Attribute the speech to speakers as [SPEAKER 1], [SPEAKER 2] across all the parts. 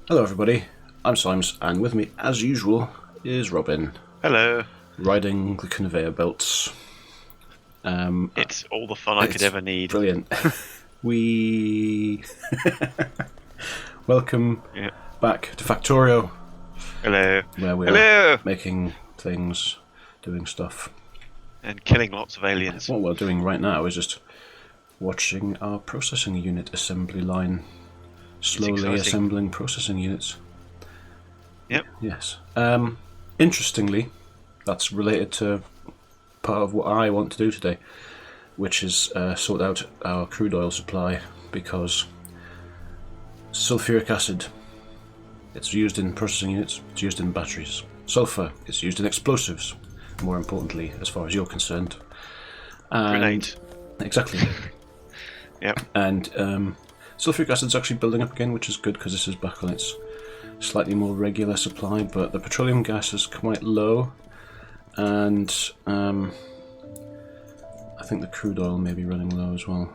[SPEAKER 1] Hello everybody, I'm Symes, and with me, as usual, is Robin,
[SPEAKER 2] Hello.
[SPEAKER 1] riding the conveyor belts.
[SPEAKER 2] It's all the fun I could
[SPEAKER 1] It's
[SPEAKER 2] ever need.
[SPEAKER 1] brilliant. We welcome
[SPEAKER 2] Yeah.
[SPEAKER 1] back to Factorio,
[SPEAKER 2] Hello.
[SPEAKER 1] where we are
[SPEAKER 2] Hello.
[SPEAKER 1] making things, doing stuff.
[SPEAKER 2] And killing lots of aliens.
[SPEAKER 1] What we're doing right now is just watching our processing unit assembly line, slowly
[SPEAKER 2] exciting.
[SPEAKER 1] assembling processing units.
[SPEAKER 2] Yep.
[SPEAKER 1] Yes. Interestingly, that's related to part of what I want to do today, which is sort out our crude oil supply, because sulfuric acid, it's used in processing units, it's used in batteries. Sulfur, it's used in explosives, more importantly, as far as you're concerned. And
[SPEAKER 2] Grenades.
[SPEAKER 1] exactly.
[SPEAKER 2] Yep.
[SPEAKER 1] And sulfuric acid's actually building up again, which is good because this is back on its slightly more regular supply, but the petroleum gas is quite low, and I think the crude oil may be running low as well.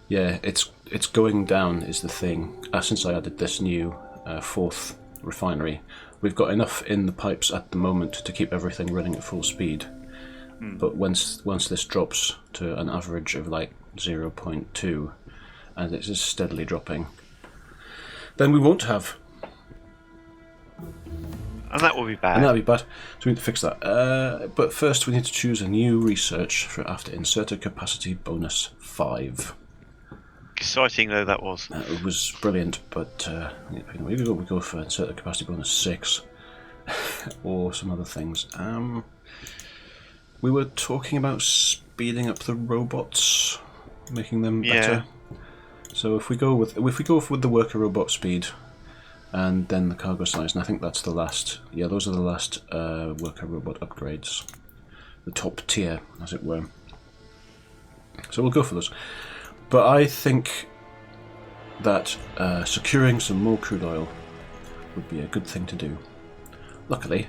[SPEAKER 1] Yeah, it's going down is the thing. Since I added this new fourth refinery, we've got enough in the pipes at the moment to keep everything running at full speed. But once this drops to an average of like 0.2, and it's just steadily dropping, then we won't have.
[SPEAKER 2] And that will be bad.
[SPEAKER 1] And that'd be bad. So we need to fix that. But first, we need to choose a new research for after inserted capacity bonus 5.
[SPEAKER 2] Exciting though that was.
[SPEAKER 1] It was brilliant, but we go for inserted capacity bonus 6 or some other things. We were talking about speeding up the robots, making them better. So if we go with the worker robot speed, and then the cargo size, and I think that's the last. Yeah, those are the last worker robot upgrades, the top tier, as it were. So we'll go for those. But I think that securing some more crude oil would be a good thing to do. Luckily,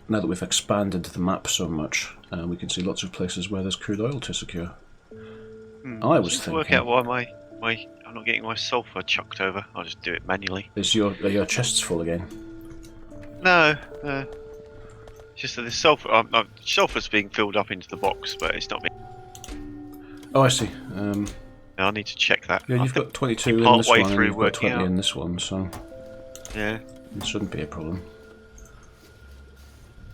[SPEAKER 1] now that we've expanded the map so much, we can see lots of places where there's crude oil to secure. I was thinking.
[SPEAKER 2] Work out why I'm not getting my sulfur chucked over. I'll just do it manually.
[SPEAKER 1] Are your chests full again?
[SPEAKER 2] No. It's just that the sulfur's being filled up into the box, but it's not me.
[SPEAKER 1] Oh, I see.
[SPEAKER 2] I need to check that.
[SPEAKER 1] Yeah, you've got 22 in this
[SPEAKER 2] partway
[SPEAKER 1] one, and
[SPEAKER 2] through
[SPEAKER 1] you've got
[SPEAKER 2] working
[SPEAKER 1] 20
[SPEAKER 2] out.
[SPEAKER 1] in this one, so
[SPEAKER 2] Yeah.
[SPEAKER 1] it shouldn't be a problem.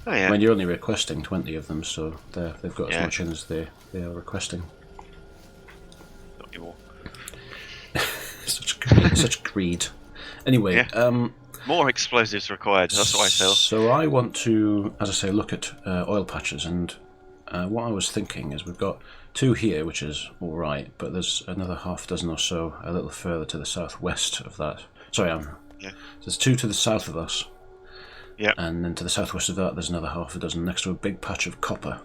[SPEAKER 2] Oh yeah.
[SPEAKER 1] I mean, you're only requesting 20 of them, so they've got as
[SPEAKER 2] Yeah.
[SPEAKER 1] much in as they are requesting.
[SPEAKER 2] Not anymore.
[SPEAKER 1] Such greed. Anyway,
[SPEAKER 2] Yeah. More explosives required. That's what I feel.
[SPEAKER 1] So I want to, as I say, look at oil patches, and what I was thinking is we've got 2 here, which is all right, but there's another half dozen or so a little further to the southwest of that. Sorry,
[SPEAKER 2] Yeah.
[SPEAKER 1] there's 2 to the south of us.
[SPEAKER 2] Yeah.
[SPEAKER 1] And then to the southwest of that, there's another half a dozen next to a big patch of copper.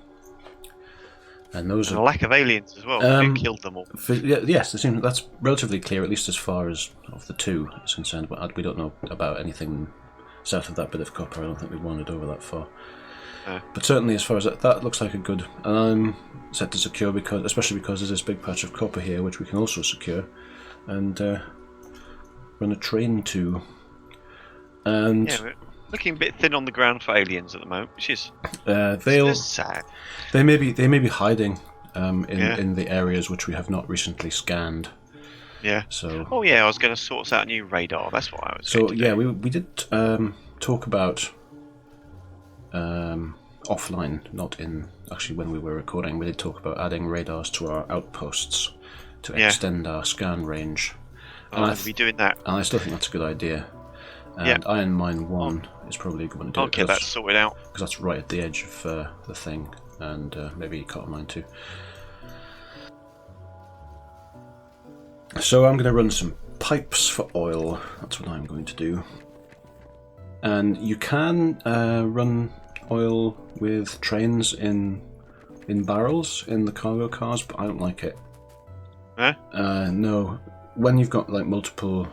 [SPEAKER 1] And those
[SPEAKER 2] And
[SPEAKER 1] are
[SPEAKER 2] a lack of aliens as well. Who killed them all?
[SPEAKER 1] yes, that's relatively clear, at least as far as of the 2 is concerned. But we don't know about anything south of that bit of copper. I don't think we've wandered over that far. But certainly, as far as that looks like a good, and I'm set to secure especially because there's this big patch of copper here, which we can also secure, and run a train to. And
[SPEAKER 2] Yeah, we're looking a bit thin on the ground for aliens at the moment, which is sad.
[SPEAKER 1] they may be hiding in the areas which we have not recently scanned.
[SPEAKER 2] Yeah.
[SPEAKER 1] So.
[SPEAKER 2] Oh yeah, I was going to sort out a new radar. That's what I was.
[SPEAKER 1] So
[SPEAKER 2] going to
[SPEAKER 1] yeah,
[SPEAKER 2] do.
[SPEAKER 1] we did talk about offline, not in actually when we were recording. We did talk about adding radars to our outposts to extend our scan range.
[SPEAKER 2] I'm going to be doing that.
[SPEAKER 1] And I still think that's a good idea. And Iron Mine 1 is probably going to do
[SPEAKER 2] I'll
[SPEAKER 1] it.
[SPEAKER 2] get that sorted out.
[SPEAKER 1] Because that's right at the edge of the thing. And maybe Cotton Mine 2. So I'm going to run some pipes for oil. That's what I'm going to do. And you can run oil with trains in barrels in the cargo cars, but I don't like it.
[SPEAKER 2] Huh?
[SPEAKER 1] No. When you've got like multiple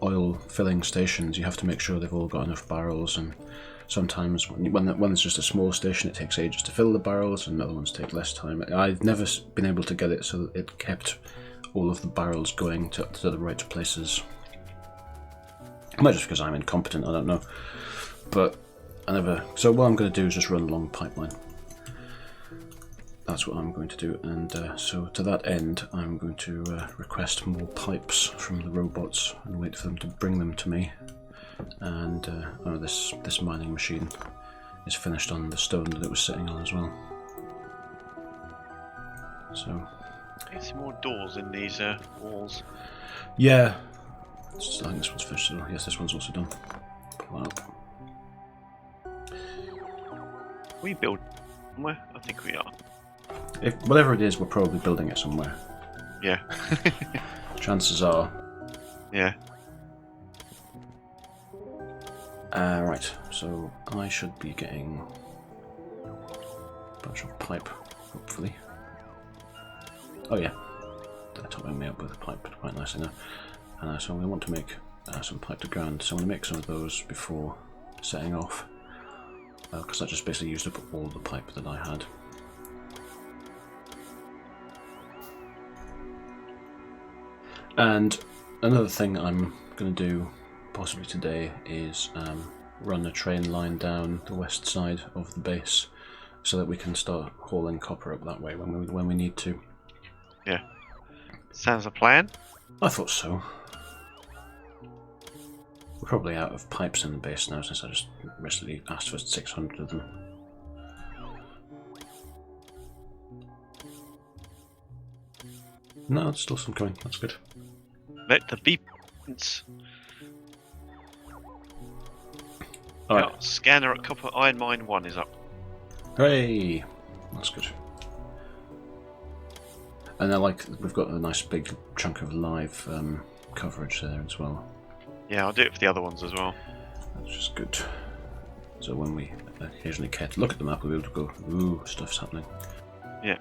[SPEAKER 1] oil filling stations, you have to make sure they've all got enough barrels, and sometimes when there's just a small station, it takes ages to fill the barrels, and other ones take less time. I've never been able to get it so that it kept all of the barrels going to the right places. It might just because I'm incompetent, I don't know. But I never... So what I'm going to do is just run a long pipeline. That's what I'm going to do, and so to that end I'm going to request more pipes from the robots and wait for them to bring them to me. And this mining machine is finished on the stone that it was sitting on as well. So
[SPEAKER 2] Need some more doors in these walls.
[SPEAKER 1] yeah, I think this one's finished. So yes, this one's also done. Pull that up.
[SPEAKER 2] We build somewhere? I think we are.
[SPEAKER 1] If whatever it is, we're probably building it somewhere.
[SPEAKER 2] Yeah.
[SPEAKER 1] Chances are.
[SPEAKER 2] Yeah.
[SPEAKER 1] Right, so I should be getting a bunch of pipe, hopefully. Oh yeah, they're topping me up with a pipe quite nicely now. So we want to make some pipe to ground, so I'm going to make some of those before setting off, because I just basically used up all the pipe that I had. And another thing I'm going to do possibly today is run a train line down the west side of the base so that we can start hauling copper up that way when we need to.
[SPEAKER 2] Yeah. Sounds a plan.
[SPEAKER 1] I thought so. We're probably out of pipes in the base now since I just recently asked for 600 of them. No, there's still some coming. That's good.
[SPEAKER 2] Let the beepants.
[SPEAKER 1] Alright.
[SPEAKER 2] Yeah, scanner at copper iron mine 1 is up.
[SPEAKER 1] Hooray! That's good. And I like we've got a nice big chunk of live coverage there as well.
[SPEAKER 2] Yeah, I'll do it for the other ones as well.
[SPEAKER 1] That's just good. So when we occasionally care to look at the map, we'll be able to go, ooh, stuff's happening.
[SPEAKER 2] Yeah.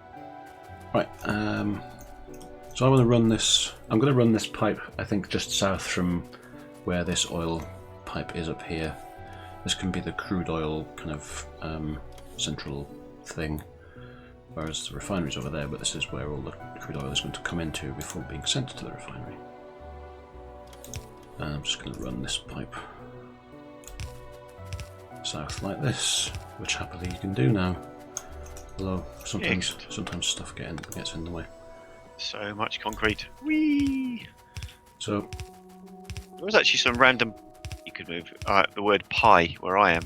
[SPEAKER 1] Right. So I want to run this. I'm going to run this pipe. I think just south from where this oil pipe is up here. This can be the crude oil kind of central thing, whereas the refinery's over there. But this is where all the crude oil is going to come into before being sent to the refinery. And I'm just going to run this pipe south like this, which happily you can do now. Although sometimes stuff gets in the way.
[SPEAKER 2] So much concrete. Whee!
[SPEAKER 1] So
[SPEAKER 2] There was actually some random. You could move the word pie where I am.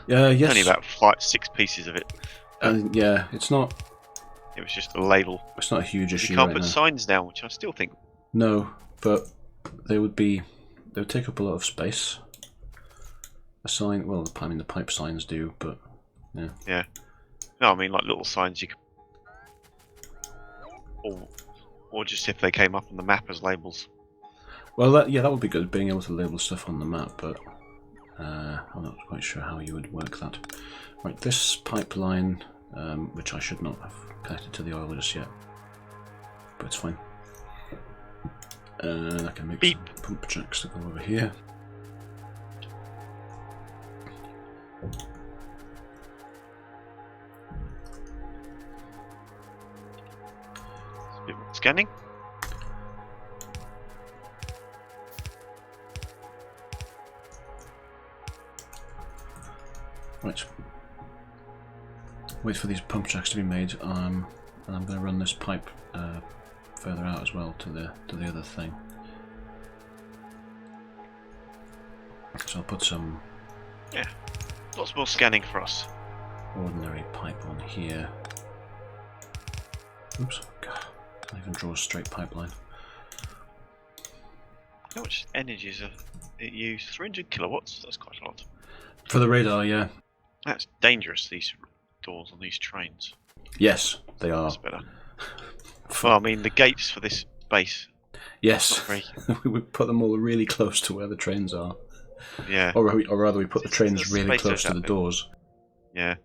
[SPEAKER 1] yes.
[SPEAKER 2] Only about 6 pieces of it.
[SPEAKER 1] Yeah, it's not.
[SPEAKER 2] It was just a label.
[SPEAKER 1] It's not a huge issue.
[SPEAKER 2] You can't
[SPEAKER 1] right
[SPEAKER 2] put
[SPEAKER 1] now.
[SPEAKER 2] signs down, which I still think.
[SPEAKER 1] No, but they would take up a lot of space. A sign, well, I mean the pipe signs do, but yeah.
[SPEAKER 2] Yeah. No, I mean like little signs you could. Or just if they came up on the map as labels.
[SPEAKER 1] Well, that would be good, being able to label stuff on the map, but I'm not quite sure how you would work that. Right, this pipeline, which I should not have connected to the oil just yet, but it's fine. I can make some pump jacks to go over here.
[SPEAKER 2] Scanning.
[SPEAKER 1] Right. Wait for these pump jacks to be made, and I'm going to run this pipe further out as well to the other thing. So I'll put some
[SPEAKER 2] Lots more scanning for us.
[SPEAKER 1] ordinary pipe on here. Oops, God, can't even draw a straight pipeline.
[SPEAKER 2] How much energy is it used? 300 kilowatts? That's quite a lot.
[SPEAKER 1] For the radar, yeah.
[SPEAKER 2] That's dangerous, these doors on these trains.
[SPEAKER 1] Yes, they are.
[SPEAKER 2] That's better. Well, I mean, the gates for this base.
[SPEAKER 1] Yes,
[SPEAKER 2] Not very...
[SPEAKER 1] we put them all really close to where the trains are.
[SPEAKER 2] Yeah.
[SPEAKER 1] Or rather, we put the trains really
[SPEAKER 2] space
[SPEAKER 1] close to the
[SPEAKER 2] out there.
[SPEAKER 1] doors.
[SPEAKER 2] Yeah.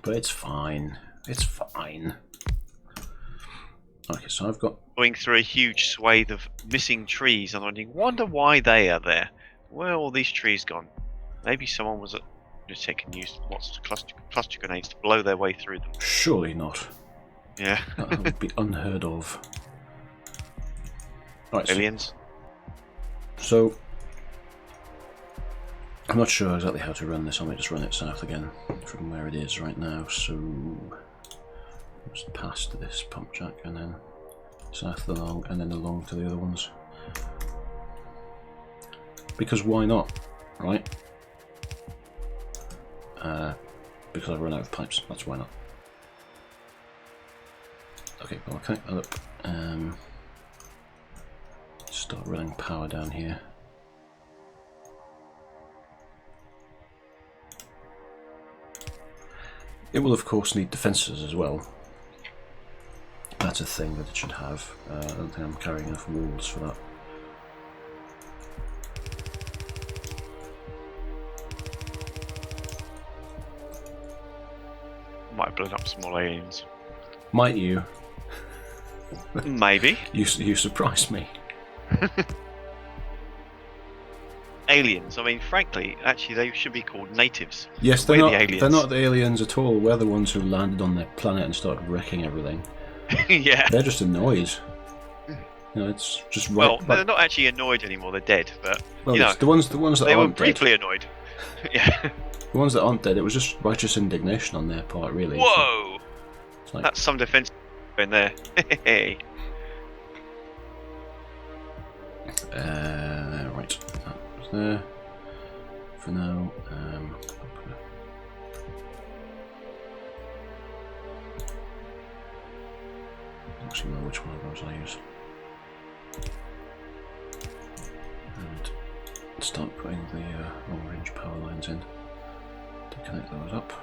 [SPEAKER 1] But it's fine. It's fine. Okay, so I've got...
[SPEAKER 2] Going through a huge swathe of missing trees and I wonder why they are there. Where are all these trees gone? Maybe someone was at lunatic and used lots of cluster grenades to blow their way through them.
[SPEAKER 1] Surely not.
[SPEAKER 2] Yeah.
[SPEAKER 1] That would be unheard of. Right,
[SPEAKER 2] Aliens.
[SPEAKER 1] So I'm not sure exactly how to run this. I might just run it south again from where it is right now. So just past this pump jack and then south along and then along to the other ones. Because why not, right? Because I've run out of pipes. That's why not. Okay, well I'll connect that up. Start running power down here. It will of course need defences as well. That's a thing that it should have. I don't think I'm carrying enough walls for that.
[SPEAKER 2] Might have blown up small aliens.
[SPEAKER 1] Might you?
[SPEAKER 2] Maybe.
[SPEAKER 1] You surprised me.
[SPEAKER 2] Aliens. I mean, frankly, actually, they should be called natives.
[SPEAKER 1] Yes,
[SPEAKER 2] We're
[SPEAKER 1] they're
[SPEAKER 2] the aliens.
[SPEAKER 1] They're not the aliens at all. We're the ones who landed on their planet and started wrecking everything.
[SPEAKER 2] Yeah.
[SPEAKER 1] They're just annoyed. You know, it's just right.
[SPEAKER 2] Well, they're not actually annoyed anymore. They're dead. But
[SPEAKER 1] well,
[SPEAKER 2] you know,
[SPEAKER 1] the ones that
[SPEAKER 2] they were
[SPEAKER 1] aren't
[SPEAKER 2] briefly
[SPEAKER 1] dead.
[SPEAKER 2] annoyed. Yeah.
[SPEAKER 1] The ones that aren't dead, it was just righteous indignation on their part, really.
[SPEAKER 2] Whoa!
[SPEAKER 1] It's like,
[SPEAKER 2] That's some defense in there. Hey.
[SPEAKER 1] right, that was there for now. I actually know which one of those I use. And start putting the long range power lines in to connect those up.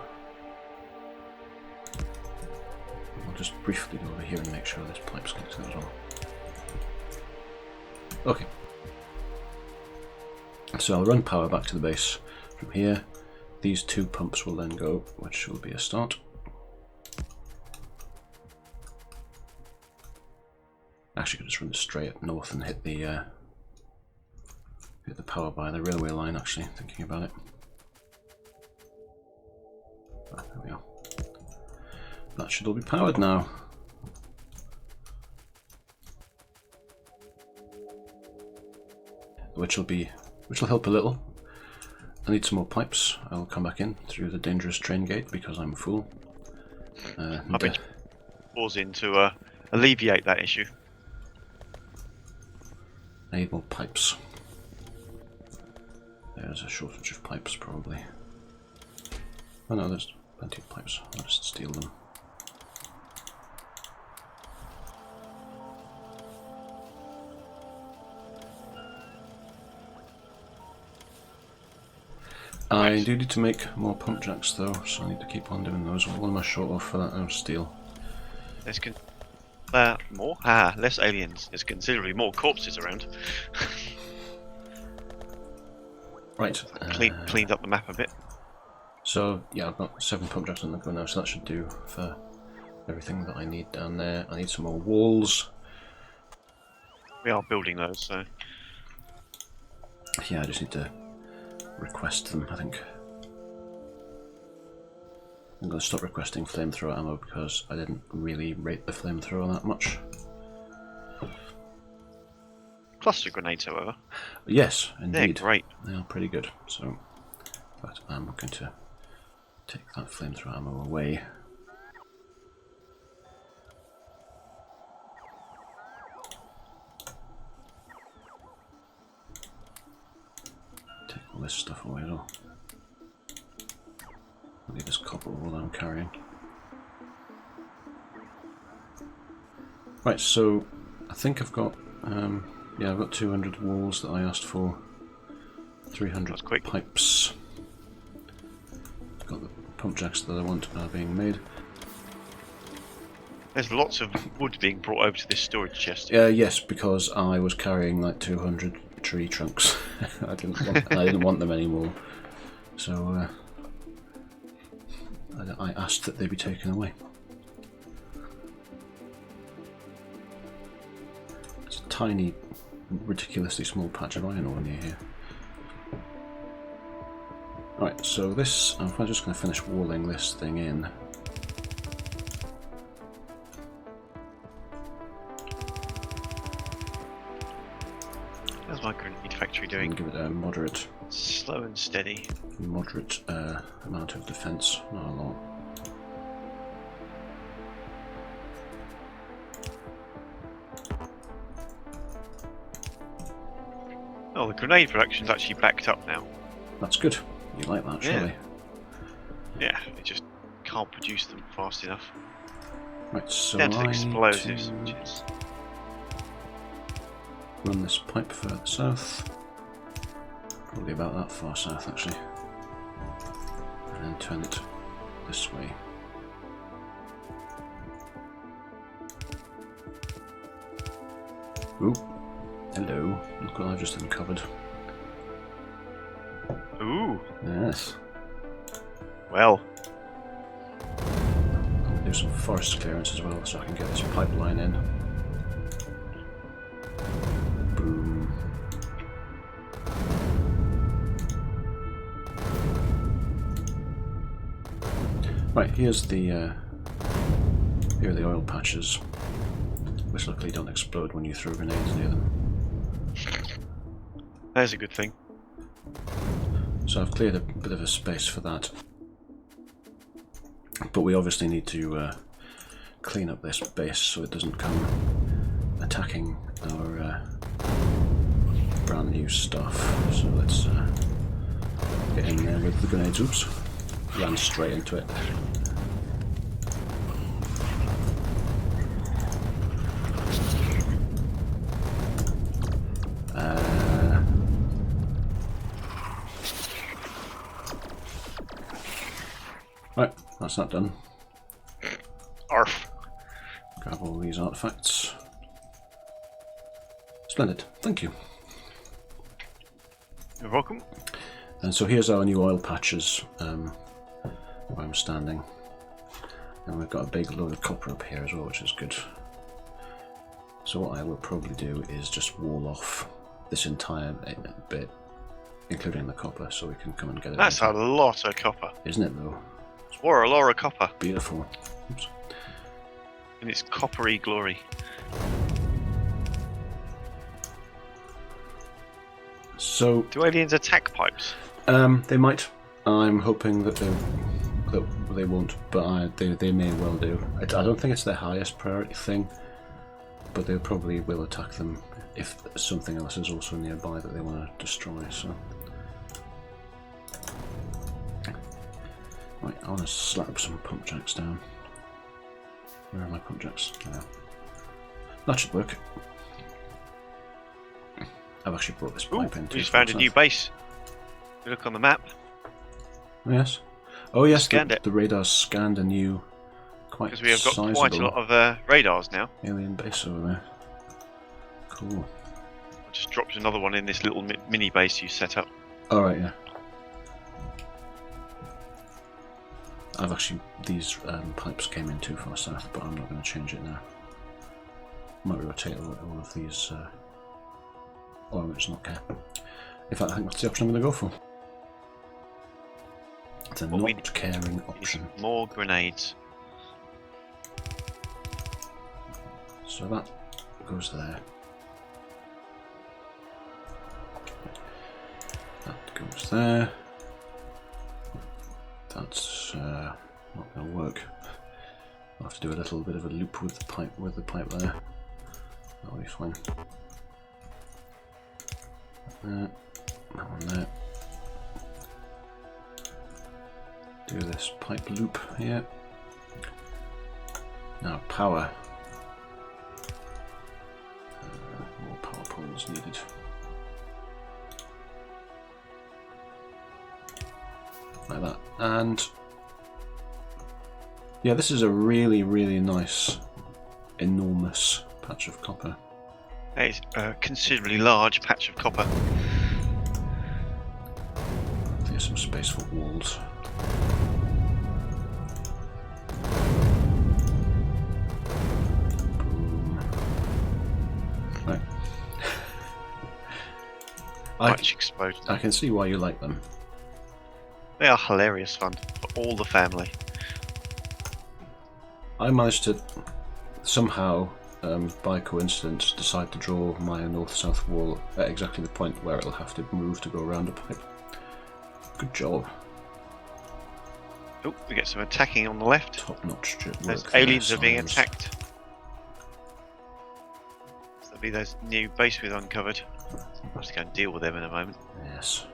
[SPEAKER 1] I'll just briefly go over here and make sure this pipe's connected as well. Okay. So I'll run power back to the base from here. These two pumps will then go, which will be a start. Actually, could just run straight up north and hit the power by the railway line. Actually, thinking about it. Ah, there we are. That should all be powered now. Which will help a little. I need some more pipes. I'll come back in through the dangerous train gate because I'm a fool.
[SPEAKER 2] I've been pausing to alleviate that issue.
[SPEAKER 1] I need more pipes. There's a shortage of pipes, probably. Oh no, there's plenty of pipes. I'll just steal them. I do need to make more pump jacks though, so I need to keep on doing those. What am I short of for that? Oh, steel.
[SPEAKER 2] There's more? Less aliens. There's considerably more corpses around.
[SPEAKER 1] Right.
[SPEAKER 2] Cleaned up the map a bit.
[SPEAKER 1] So, yeah, I've got 7 pump jacks on the go now, so that should do for everything that I need down there. I need some more walls.
[SPEAKER 2] We are building those, so...
[SPEAKER 1] Yeah, I just need to request them, I think. I'm going to stop requesting flamethrower ammo because I didn't really rate the flamethrower that much.
[SPEAKER 2] Cluster grenades, however.
[SPEAKER 1] Yes, indeed.
[SPEAKER 2] They're great.
[SPEAKER 1] They are pretty good. So, but I'm going to take that flamethrower ammo away. Take all this stuff away as well. I'll leave this copper all that I'm carrying. Right, so I think I've got yeah, I've got 200 walls that I asked for. 300 pipes. I've got the pump jacks that I want are being made.
[SPEAKER 2] There's lots of wood being brought over to this storage chest.
[SPEAKER 1] Yes, because I was carrying like 200 tree trunks. I didn't want them anymore. So I asked that they be taken away. It's a tiny, ridiculously small patch of iron ore near here. Right, so this, I'm just going to finish walling this thing in.
[SPEAKER 2] There's How's my grenade factory
[SPEAKER 1] And
[SPEAKER 2] doing?
[SPEAKER 1] give it a moderate
[SPEAKER 2] Slow and steady.
[SPEAKER 1] amount of defense, not a lot.
[SPEAKER 2] Oh, the grenade production's actually backed up now.
[SPEAKER 1] That's good. You like that, surely?
[SPEAKER 2] Yeah, it just can't produce them fast enough.
[SPEAKER 1] Right, so
[SPEAKER 2] Down to
[SPEAKER 1] I
[SPEAKER 2] explosives,
[SPEAKER 1] need
[SPEAKER 2] which
[SPEAKER 1] to
[SPEAKER 2] is
[SPEAKER 1] run this pipe further south. Probably about that far south, actually. And then turn it this way. Ooh. Hello. Look what I just uncovered.
[SPEAKER 2] ooh.
[SPEAKER 1] Yes.
[SPEAKER 2] Well,
[SPEAKER 1] I'll do some forest clearance as well so I can get this pipeline in. Boom. Right, here's the here are the oil patches, which luckily don't explode when you throw grenades near them.
[SPEAKER 2] there's a good thing.
[SPEAKER 1] So I've cleared a bit of a space for that. But we obviously need to clean up this base so it doesn't come attacking our brand new stuff. So let's get in there with the grenades. Oops, ran straight into it. Right, that's that done.
[SPEAKER 2] Arf.
[SPEAKER 1] Grab all these artifacts. Splendid, thank you.
[SPEAKER 2] You're welcome.
[SPEAKER 1] And so here's our new oil patches where I'm standing. And we've got a big load of copper up here as well, which is good. So what I will probably do is just wall off this entire bit, including the copper, so we can come and get it.
[SPEAKER 2] That's a lot of copper.
[SPEAKER 1] Isn't it though?
[SPEAKER 2] Or a lot of copper
[SPEAKER 1] Beautiful. Oops.
[SPEAKER 2] in its coppery glory.
[SPEAKER 1] So
[SPEAKER 2] Do aliens attack pipes?
[SPEAKER 1] they might. I'm hoping that they won't, but they may well do. I don't think it's their highest priority thing, but they probably will attack them if something else is also nearby that they want to destroy. So, right, I want to slap some pump jacks down. Where are my pump jacks? Yeah. That should work. I've actually brought this pipe in.
[SPEAKER 2] We just found a new base. You look on the map.
[SPEAKER 1] Yes. Oh yes,
[SPEAKER 2] Scanned it.
[SPEAKER 1] the radar scanned a new, quite
[SPEAKER 2] Because we have got
[SPEAKER 1] sizable
[SPEAKER 2] quite a lot of radars now.
[SPEAKER 1] alien base over there. Cool.
[SPEAKER 2] I just dropped another one in this little mini base you set up.
[SPEAKER 1] Alright, yeah. I've actually, these pipes came in too far south, but I'm not going to change it now. Might rotate all of these, or I just not care. In fact, I think that's the option I'm going to go for. It's a not caring option.
[SPEAKER 2] More grenades.
[SPEAKER 1] So that goes there. That goes there. That's not going to work. I'll have to do a little bit of a loop with the pipe there. That'll be fine. That one there. Do this pipe loop here. Now power. More power poles needed. Like that. And yeah, this is a really, really nice, enormous patch of copper.
[SPEAKER 2] It's a considerably large patch of copper.
[SPEAKER 1] There's some space for walls. Boom. Right.
[SPEAKER 2] Much exposed.
[SPEAKER 1] I can see why you like them.
[SPEAKER 2] They are hilarious fun for all the family.
[SPEAKER 1] I managed to somehow by coincidence, decide to draw my north-south wall at exactly the point where it'll have to move to go around a pipe. Good job.
[SPEAKER 2] Oh, we get some attacking on the left.
[SPEAKER 1] Top-notch work.
[SPEAKER 2] Those aliens
[SPEAKER 1] there,
[SPEAKER 2] are being
[SPEAKER 1] Sires.
[SPEAKER 2] attacked. So that'll be those new base we've uncovered. I'll just go and deal with them in a moment.
[SPEAKER 1] Yes.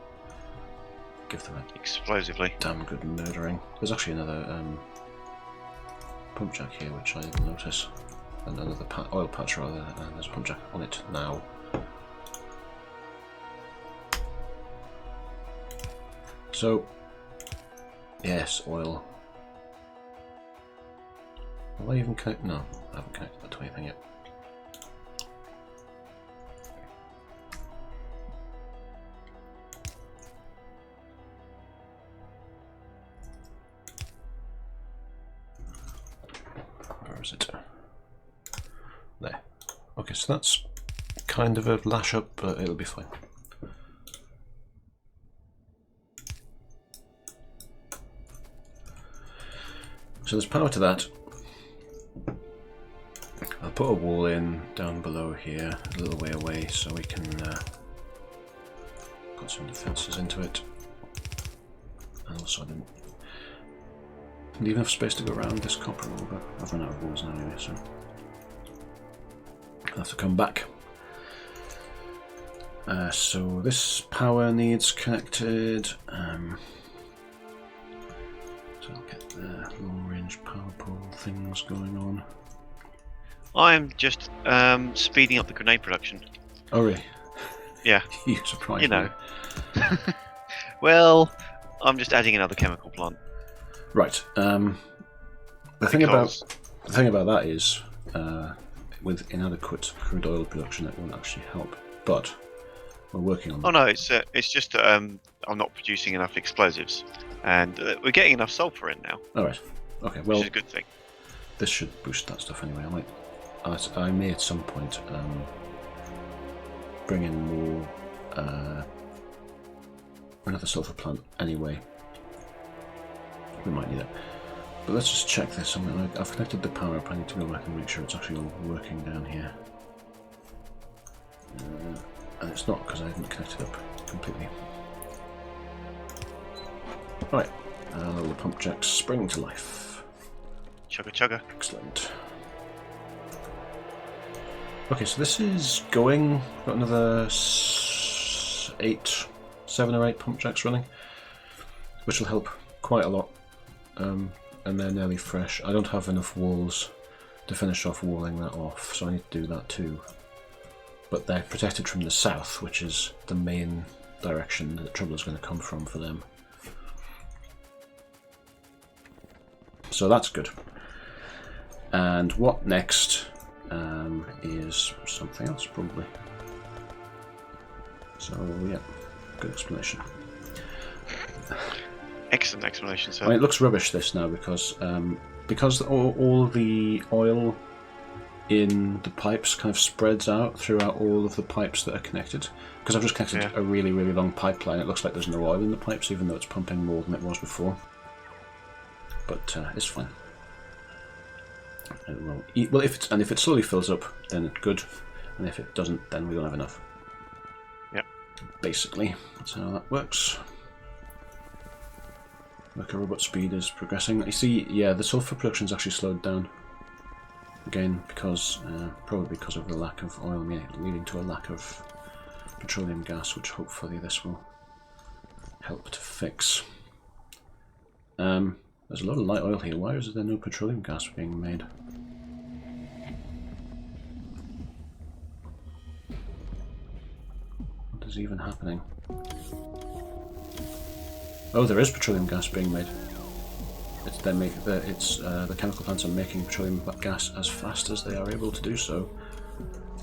[SPEAKER 1] Give them a
[SPEAKER 2] Explosively.
[SPEAKER 1] damn good murdering. There's actually another pump jack here, which I didn't notice. And another oil patch rather, and there's a pump jack on it now. So, yes, oil. Will I even connect? No, I haven't connected that to anything yet. Where is it? There. Okay, so that's kind of a lash up, but it'll be fine. So there's power to that. I'll put a wall in down below here, a little way away, so we can put some defences into it. And also I didn't leave enough space to go around this copper over. I've run out of walls now anyway, so I'll have to come back. So this power needs connected. So I'll get the long-range power pole things going on.
[SPEAKER 2] I'm just speeding up the grenade production.
[SPEAKER 1] Oh really?
[SPEAKER 2] Yeah.
[SPEAKER 1] You surprised
[SPEAKER 2] You
[SPEAKER 1] me.
[SPEAKER 2] know. Well, I'm just adding another chemical plant.
[SPEAKER 1] Right. The thing about that is, with inadequate crude oil production, it won't actually help. But we're working on that.
[SPEAKER 2] Oh no, it's just that I'm not producing enough explosives, and we're getting enough sulfur in now.
[SPEAKER 1] All right. Okay. Well,
[SPEAKER 2] which is a good thing.
[SPEAKER 1] This should boost that stuff anyway. I may at some point bring in more another sulfur plant anyway. We might need it. But let's just check this. I've connected the power up. I need to go back and make sure it's actually all working down here. And it's not because I haven't connected up completely. Right. All the pump jacks spring to life.
[SPEAKER 2] Chugga chugga.
[SPEAKER 1] Excellent. Okay, so this is going. Got another 7 or 8 pump jacks running, which will help quite a lot. And they're nearly fresh. I don't have enough walls to finish off walling that off, so I need to do that too. But they're protected from the south, which is the main direction that the trouble is going to come from for them. So that's good. And what next is something else, probably. So yeah, good explanation.
[SPEAKER 2] Excellent explanation, sir.
[SPEAKER 1] I mean, it looks rubbish this now because all the oil in the pipes kind of spreads out throughout all of the pipes that are connected. Because I've just connected a really, really long pipeline. It looks like there's no oil in the pipes, even though it's pumping more than it was before. But it's fine. It will eat, well, if it slowly fills up, then good, and if it doesn't, then we don't have enough.
[SPEAKER 2] Yep.
[SPEAKER 1] Basically, that's how that works. Worker robot speed is progressing. You see, yeah, the sulfur production's actually slowed down. Again, because probably because of the lack of oil, leading to a lack of petroleum gas, which hopefully this will help to fix. There's a lot of light oil here. Why is there no petroleum gas being made? What is even happening? Oh, there is petroleum gas being made. The chemical plants are making petroleum gas as fast as they are able to do so,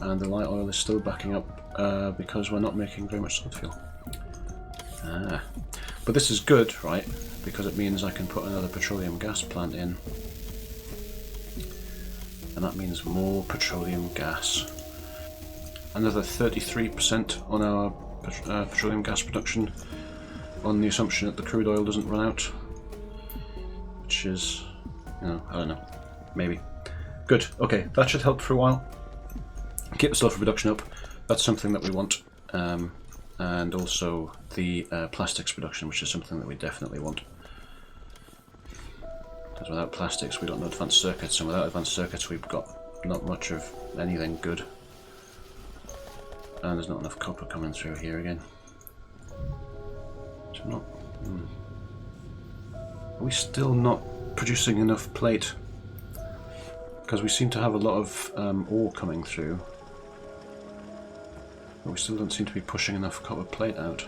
[SPEAKER 1] and the light oil is still backing up because we're not making very much solid fuel. But this is good, right? Because it means I can put another petroleum gas plant in, and that means more petroleum gas. Another 33% on our petroleum gas production, on the assumption that the crude oil doesn't run out, which is, I don't know, maybe. Good. Okay, that should help for a while. Keep the sulfur production up. That's something that we want. And also the plastics production, which is something that we definitely want. Because without plastics, we don't know advanced circuits, and without advanced circuits, we've got not much of anything good. And there's not enough copper coming through here again. So not. Are we still not producing enough plate? Because we seem to have a lot of ore coming through. But we still don't seem to be pushing enough copper plate out.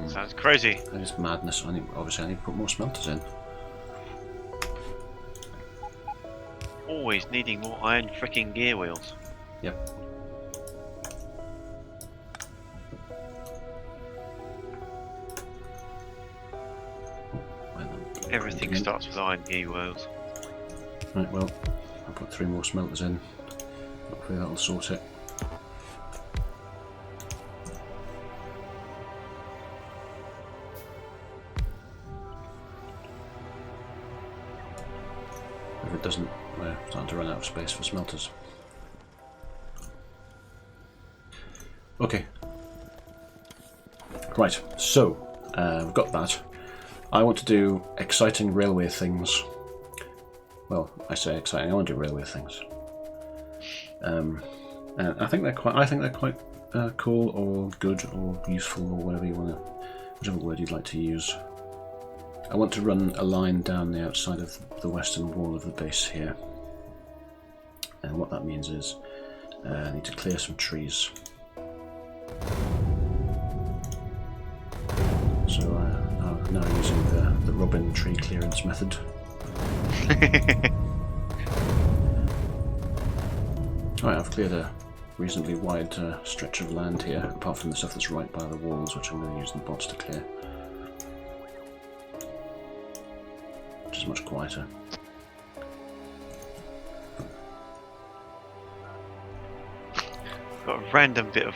[SPEAKER 2] Sounds crazy.
[SPEAKER 1] That is madness. Obviously I need to put more smelters in.
[SPEAKER 2] Always needing more iron fricking gear wheels.
[SPEAKER 1] Yep.
[SPEAKER 2] Everything starts with iron gear wheels.
[SPEAKER 1] Right, well, I'll put 3 more smelters in. Hopefully that'll sort it. If it doesn't, we're starting to run out of space for smelters. Okay. Right, so we've got that. I want to do exciting railway things. Well, I say exciting. I want to do railway things. And I think they're quite cool or good or useful or whatever you want to, whichever word you'd like to use. I want to run a line down the outside of the western wall of the base here. And what that means is I need to clear some trees. So I'm now using the Robin tree clearance method. Alright, I've cleared a reasonably wide stretch of land here, apart from the stuff that's right by the walls, which I'm going to use the bots to clear. Which is much quieter.
[SPEAKER 2] Got a random bit of...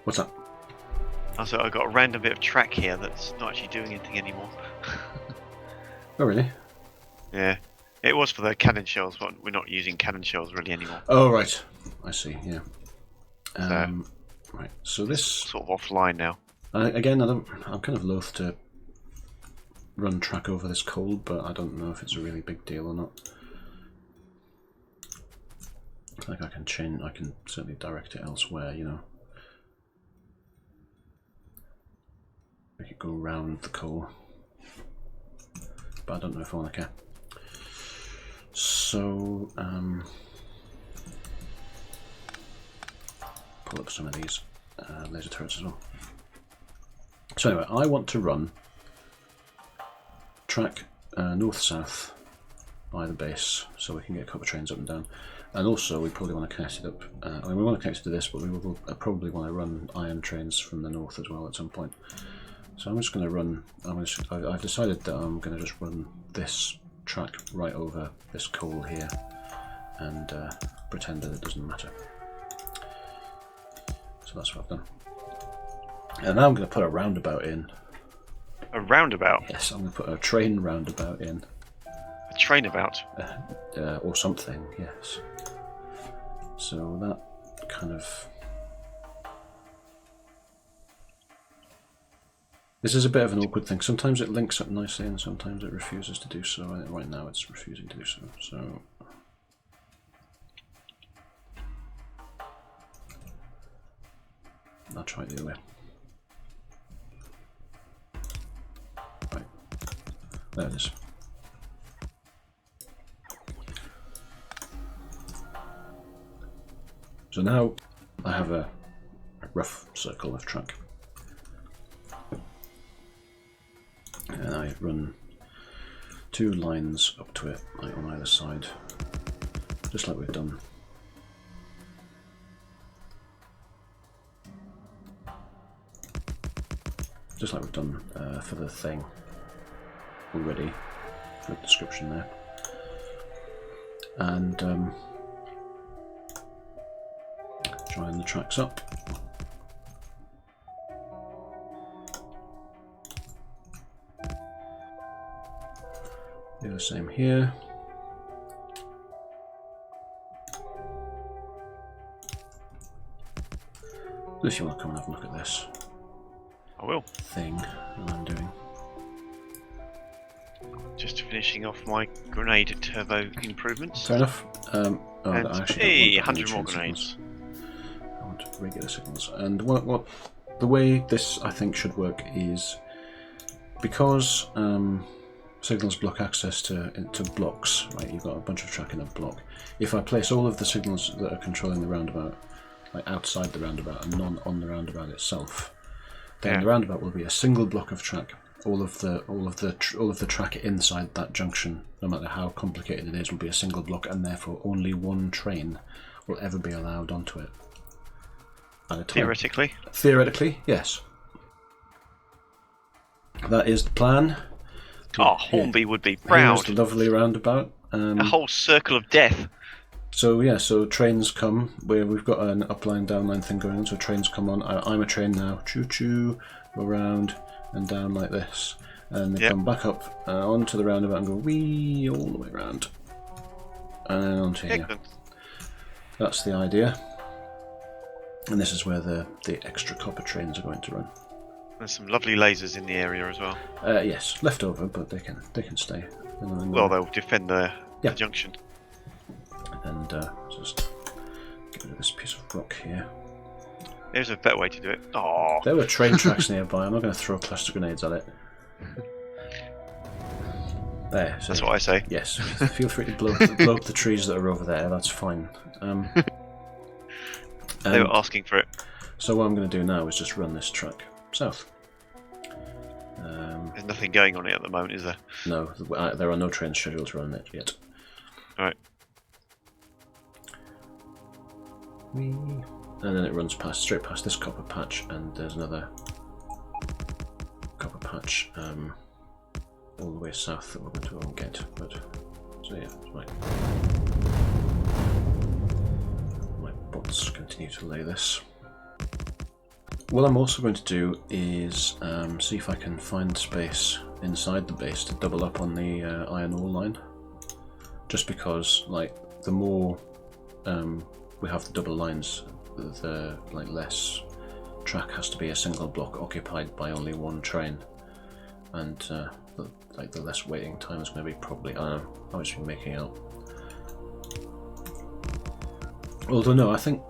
[SPEAKER 1] What's that?
[SPEAKER 2] Also, I've got a random bit of track here that's not actually doing anything anymore.
[SPEAKER 1] Oh, really?
[SPEAKER 2] Yeah. It was for the cannon shells, but we're not using cannon shells really anymore.
[SPEAKER 1] Oh, right. I see, yeah. Right, so this...
[SPEAKER 2] sort of offline now.
[SPEAKER 1] Again, I'm kind of loath to run track over this coal, but I don't know if it's a really big deal or not. Like I can certainly direct it elsewhere, you know. Make it go around the coal. But I don't know if I want to care. So, pull up some of these laser turrets as well. So anyway, I want to run track north-south by the base, so we can get copper trains up and down. And also, we probably want to connect it up. I mean, we want to connect it to this, but we will probably want to run iron trains from the north as well at some point. So I'm just going to run. I've decided that I'm going to just run this track right over this coal here, and pretend that it doesn't matter. So that's what I've done. And now I'm going to put a roundabout in.
[SPEAKER 2] A roundabout?
[SPEAKER 1] Yes, I'm going to put a train roundabout in.
[SPEAKER 2] A trainabout?
[SPEAKER 1] Or something, yes. So that kind of... This is a bit of an awkward thing. Sometimes it links up nicely and sometimes it refuses to do so. Right now it's refusing to do so. So I'll try it the other way. Right. There it is. So now I have a rough circle of track. And I run 2 lines up to it, like on either side, just like we've done. Just like we've done for the thing already, for the description there. And join the tracks up. same here. If you want to come and have a look at this.
[SPEAKER 2] I will.
[SPEAKER 1] Thing that I'm doing.
[SPEAKER 2] Just finishing off my grenade turbo improvements.
[SPEAKER 1] Fair enough. I actually don't want
[SPEAKER 2] 100 more grenades.
[SPEAKER 1] Signals. I want regular signals. And what the way this I think should work is because signals block access to blocks. Right, you've got a bunch of track in a block. If I place all of the signals that are controlling the roundabout, like outside the roundabout and none on the roundabout itself, then the roundabout will be a single block of track. All of the track inside that junction, no matter how complicated it is, will be a single block, and therefore only one train will ever be allowed onto it at a time.
[SPEAKER 2] Theoretically?
[SPEAKER 1] Theoretically, yes. That is the plan.
[SPEAKER 2] Oh, Hornby would be proud.
[SPEAKER 1] Here's the lovely roundabout.
[SPEAKER 2] A whole circle of death.
[SPEAKER 1] So yeah, so trains come where we've got an upline downline thing going on. So trains come on. I'm a train now. Choo choo, go round and down like this, and they come back up onto the roundabout and go wee all the way around, and then onto here. That's the idea. And this is where the extra copper trains are going to run.
[SPEAKER 2] There's some lovely lasers in the area as well.
[SPEAKER 1] Yes, left over, but they can stay.
[SPEAKER 2] Well, they'll defend the junction.
[SPEAKER 1] And just get rid of this piece of rock here.
[SPEAKER 2] There's a better way to do it. Oh.
[SPEAKER 1] There were train tracks nearby. I'm not going to throw cluster grenades at it. There. So
[SPEAKER 2] that's what I say.
[SPEAKER 1] Yes. Feel free to blow up the trees that are over there. That's fine.
[SPEAKER 2] They were asking for it.
[SPEAKER 1] So what I'm going to do now is just run this track south.
[SPEAKER 2] There's nothing going on it at the moment, is there?
[SPEAKER 1] No, there are no trains scheduled to run it yet.
[SPEAKER 2] Alright.
[SPEAKER 1] And then it runs straight past this copper patch, and there's another copper patch all the way south that we're going to won't get. But so yeah, my bots continue to lay this. What I'm also going to do is see if I can find space inside the base to double up on the iron ore line. Just because, like, the more we have the double lines, the less track has to be a single block occupied by only one train, and the less waiting time is going to be probably. I don't know. I've just been making out. Although no, I think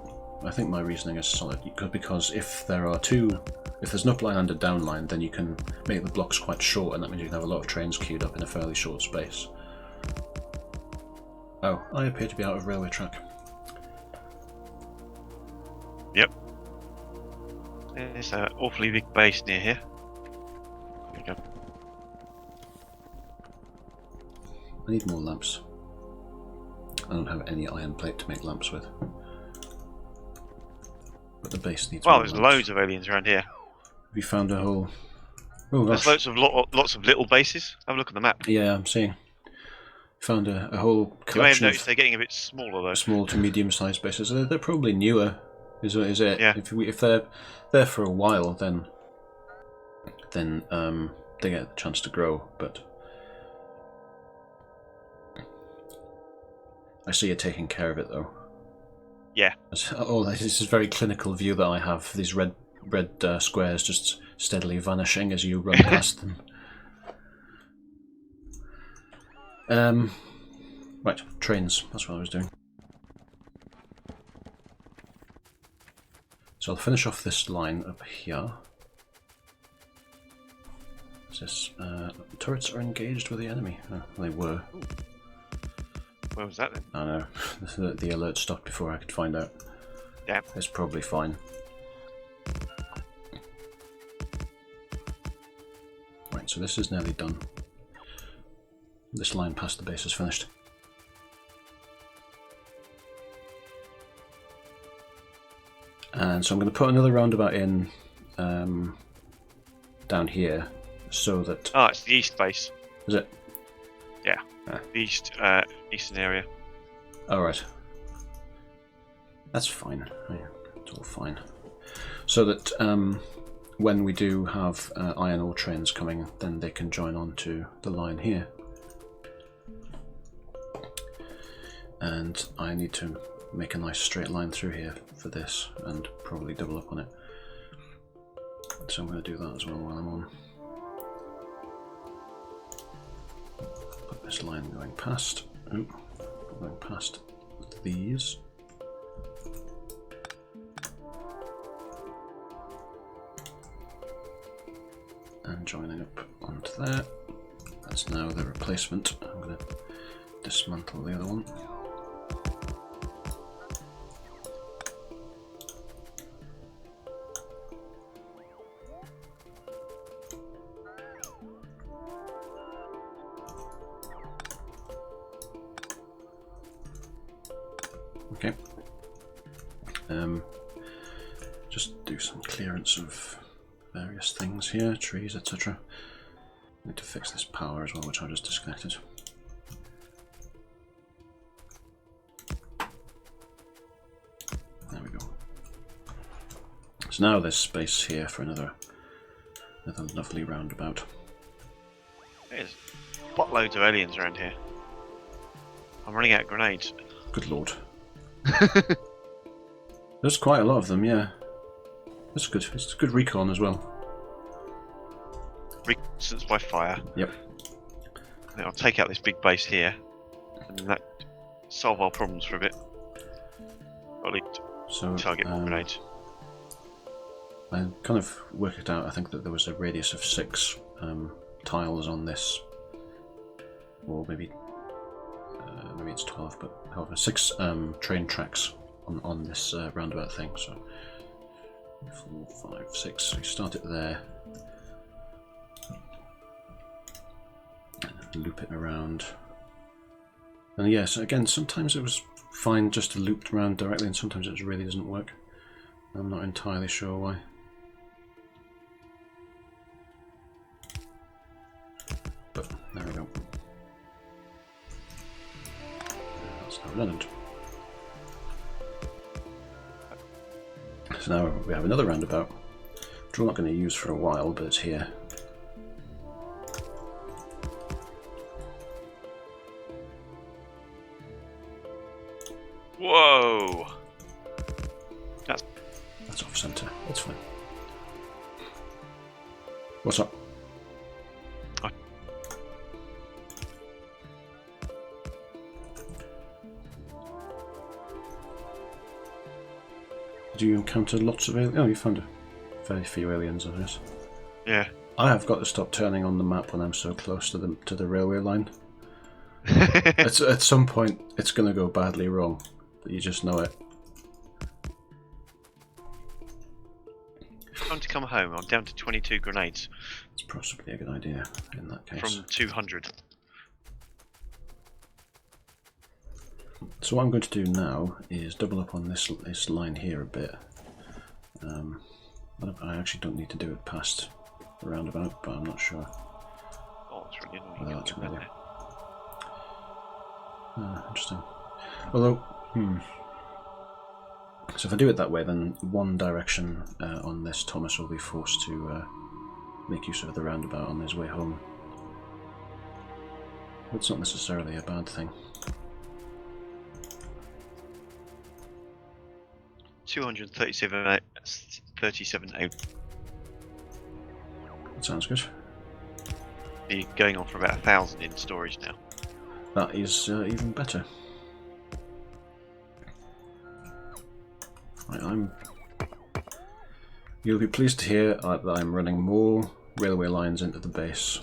[SPEAKER 1] my reasoning is solid, because if there's an upline and a downline, then you can make the blocks quite short, and that means you can have a lot of trains queued up in a fairly short space. Oh, I appear to be out of railway track.
[SPEAKER 2] Yep. There's an awfully big base near here. There we go.
[SPEAKER 1] I need more lamps. I don't have any iron plate to make lamps with. But the base needs more
[SPEAKER 2] there's
[SPEAKER 1] lamps.
[SPEAKER 2] Loads of aliens around here.
[SPEAKER 1] Have you found a whole... Oh, gosh.
[SPEAKER 2] There's lots of little bases. Have a look at the map.
[SPEAKER 1] Yeah, I'm seeing. Found a whole collection.
[SPEAKER 2] You may have noticed they're getting a bit smaller though.
[SPEAKER 1] Small to medium-sized bases. They're probably newer. Is it?
[SPEAKER 2] Yeah.
[SPEAKER 1] If they're there for a while, then they get the chance to grow. But I see you're taking care of it, though.
[SPEAKER 2] Yeah.
[SPEAKER 1] Oh, this is a very clinical view that I have. These red squares just steadily vanishing as you run past them. Right, trains. That's what I was doing. So I'll finish off this line up here. This turrets are engaged with the enemy. Oh, they were.
[SPEAKER 2] Where was that then?
[SPEAKER 1] I know. The alert stopped before I could find out.
[SPEAKER 2] Yeah.
[SPEAKER 1] It's probably fine. Right, so this is nearly done. This line past the base is finished. And so I'm going to put another roundabout in down here, so that...
[SPEAKER 2] Oh, it's the east base.
[SPEAKER 1] Is it?
[SPEAKER 2] Yeah, the eastern area.
[SPEAKER 1] Alright. That's fine. Yeah, it's all fine. So that when we do have iron ore trains coming, then they can join on to the line here. and I need to make a nice straight line through here for this, and probably double up on it. So I'm going to do that as well while I'm on. Put this line going past. Going past these. And joining up onto there. That's now the replacement. I'm going to dismantle the other one. Okay. Just do some clearance of various things here, trees, etc. Need to fix this power as well, which I just disconnected. There we go. So now there's space here for another lovely roundabout.
[SPEAKER 2] There's buttloads of aliens around here. I'm running out of grenades.
[SPEAKER 1] Good lord. There's quite a lot of them, yeah. That's good. It's good recon as well.
[SPEAKER 2] Reconnaissance by fire.
[SPEAKER 1] Yep.
[SPEAKER 2] I'll take out this big base here, and that solve our problems for a bit. Or at least
[SPEAKER 1] So
[SPEAKER 2] target more grenades.
[SPEAKER 1] I kind of worked it out. I think that there was a radius of 6 tiles on this, or maybe it's 12, but however, 6 train tracks on this roundabout thing. So 4, 5, 6. So you start it there, and then loop it around. And yes, again, sometimes it was fine just to loop around directly, and sometimes it really doesn't work. I'm not entirely sure why. But there we go. That's now redundant. So now we have another roundabout, which we're not going to use for a while, but it's here.
[SPEAKER 2] Whoa!
[SPEAKER 1] That's off centre. That's fine. What's up? Did you encounter lots of aliens? Oh, you found very few aliens, I guess.
[SPEAKER 2] Yeah.
[SPEAKER 1] I have got to stop turning on the map when I'm so close to the railway line. At some point, it's going to go badly wrong. But you just know it.
[SPEAKER 2] Time to come home. I'm down to 22 grenades.
[SPEAKER 1] It's possibly a good idea in that case.
[SPEAKER 2] From 200.
[SPEAKER 1] So what I'm going to do now is double up on this line here a bit. I actually don't need to do it past the roundabout, but I'm not sure.
[SPEAKER 2] Oh, it's really annoying.
[SPEAKER 1] Whether that's a good idea. Interesting. Although, so if I do it that way, then one direction on this Thomas will be forced to make use of the roundabout on his way home. It's not necessarily a bad thing.
[SPEAKER 2] 237 out.
[SPEAKER 1] That sounds good.
[SPEAKER 2] You're going on for about 1,000 in storage now.
[SPEAKER 1] That is even better. Right, you'll be pleased to hear that I'm running more railway lines into the base.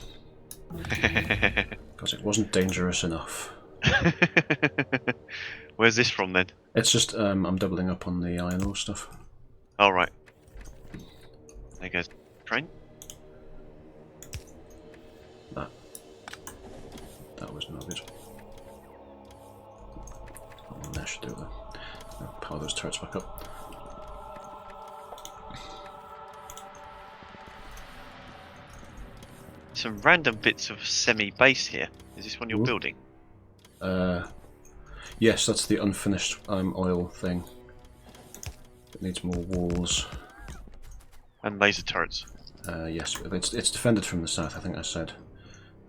[SPEAKER 1] Because it wasn't dangerous enough.
[SPEAKER 2] Where's this from then?
[SPEAKER 1] It's just I'm doubling up on the iron ore stuff.
[SPEAKER 2] All right. There goes train.
[SPEAKER 1] That was no good. Oh, that should do it then. I'll power those turrets back up.
[SPEAKER 2] Some random bits of semi-base here. Is this one you're building?
[SPEAKER 1] Yes, that's the unfinished oil thing. It needs more walls.
[SPEAKER 2] And laser turrets.
[SPEAKER 1] Yes, it's defended from the south, I think I said.